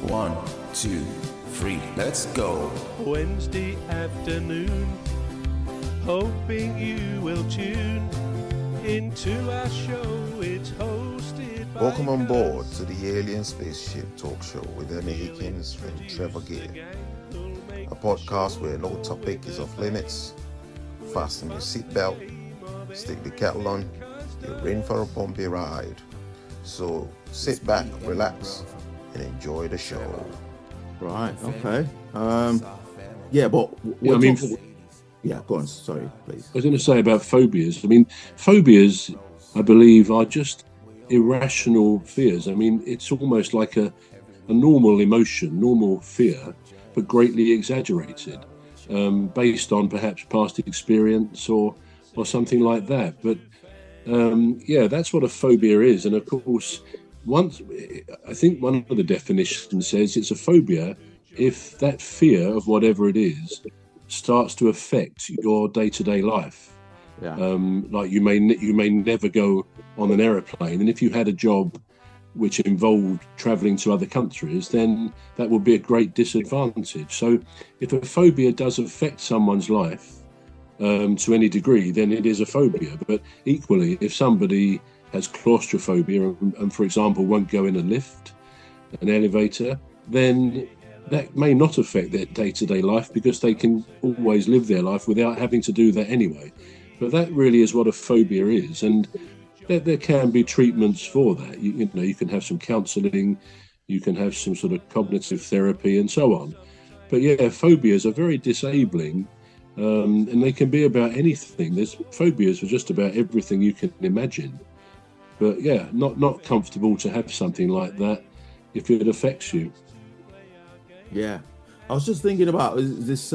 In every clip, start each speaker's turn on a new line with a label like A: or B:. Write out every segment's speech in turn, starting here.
A: 1, 2, 3, let's go.
B: Wednesday afternoon, hoping you will tune into our show. It's hosted by
C: Welcome on board to the Alien Spaceship talk show with Emmy, Hikins and Trevor, a podcast where no topic is off limits. Fasten your seatbelt, stick the kettle on, you're in for a bumpy ride. So sit back, relax, and enjoy the show.
D: Right, okay. But go on, sorry, please.
E: I was going to say about phobias. I mean, phobias, I believe, are just irrational fears. I mean, it's almost like a normal emotion, normal fear, but greatly exaggerated, based on perhaps past experience or something like that. But that's what a phobia is. And of course, I think one of the definitions says it's a phobia if that fear of whatever it is starts to affect your day-to-day life.
D: Yeah.
E: Like you may never go on an aeroplane, and if you had a job which involved traveling to other countries, then that would be a great disadvantage. So if a phobia does affect someone's life to any degree, then it is a phobia. But equally, if somebody has claustrophobia and, for example, won't go in a lift, an elevator, then that may not affect their day-to-day life because they can always live their life without having to do that anyway. But that really is what a phobia is, and there can be treatments for that. You can have some counselling, you can have some sort of cognitive therapy and so on. But yeah, phobias are very disabling, and they can be about anything. There's phobias for just about everything you can imagine. But yeah, not comfortable to have something like that if it affects you.
D: Yeah, I was just thinking about this.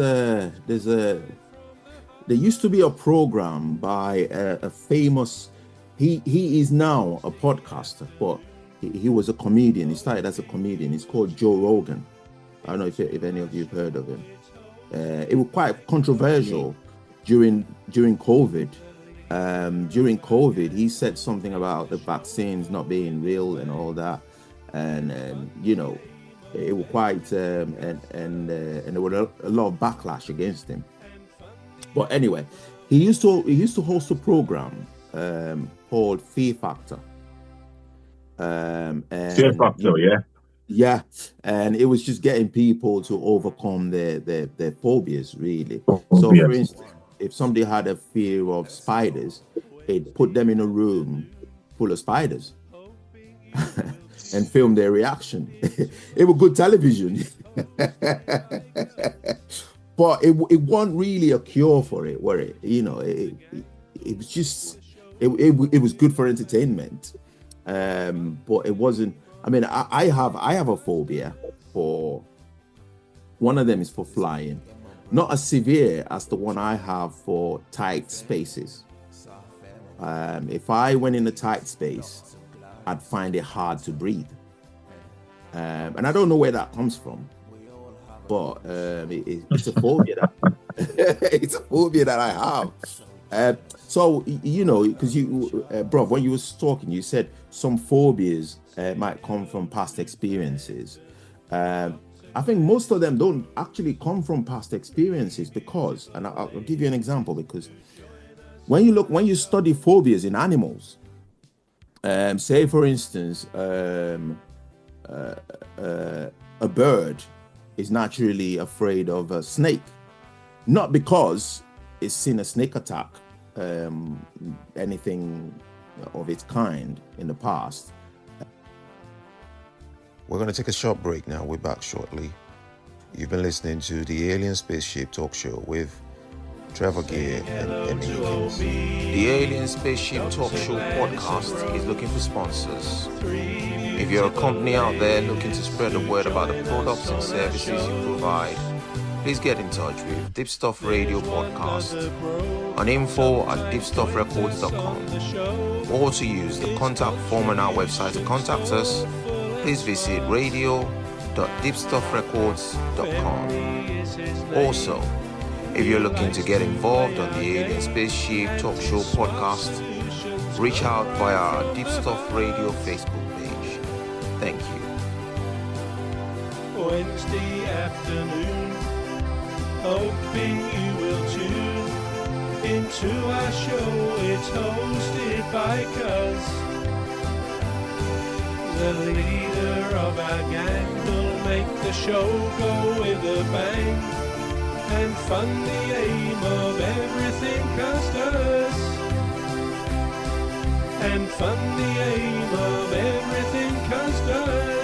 D: There used to be a program by a famous. He is now a podcaster, but he was a comedian. He started as a comedian. He's called Joe Rogan. I don't know if any of you have heard of him. It was quite controversial during COVID. During COVID, he said something about the vaccines not being real and all that, and it was quite and there was a lot of backlash against him. But anyway, he used to host a program called Fear Factor.
F: Fear Factor, yeah.
D: Yeah, and it was just getting people to overcome their phobias, really. So, for instance, if somebody had a fear of spiders, it put them in a room full of spiders and film their reaction. It was good television. But it wasn't really a cure for it, were it? It was just it was good for entertainment, but it wasn't. I mean, I have a phobia for. One of them is for flying, not as severe as the one I have for tight spaces. If I went in a tight space, I'd find it hard to breathe, and I don't know where that comes from. But it's a phobia it's a phobia that I have. So because bro, when you was talking, you said some phobias might come from past experiences. I think most of them don't actually come from past experiences because, and I'll give you an example, because when you study phobias in animals, say for instance, a bird is naturally afraid of a snake, not because it's seen a snake attack, anything of its kind in the past.
C: We're going to take a short break now. We're back shortly. You've been listening to the Alien Spaceship talk show with Trevor and Emmy Hikins.
A: The Alien Spaceship Talk Show podcast is looking for sponsors. If you're a company out there looking to spread the word about the products and services you provide, please get in touch with Deepstuff Radio Podcast on info@deepstuffrecords.com, or to use the contact form on our website to contact us, please visit radio.deepstuffrecords.com. Also, if you're looking to get involved on the Alien Spaceship Talk Show podcast, reach out via our Deepstuff Radio Facebook page. Thank you.
B: Wednesday afternoon. Hoping you will tune into our show. It's hosted by Cuz, the leader of our gang, who'll make the show go with a bang and fund the aim of everything Cuz does. And fund the aim of everything Cuz does.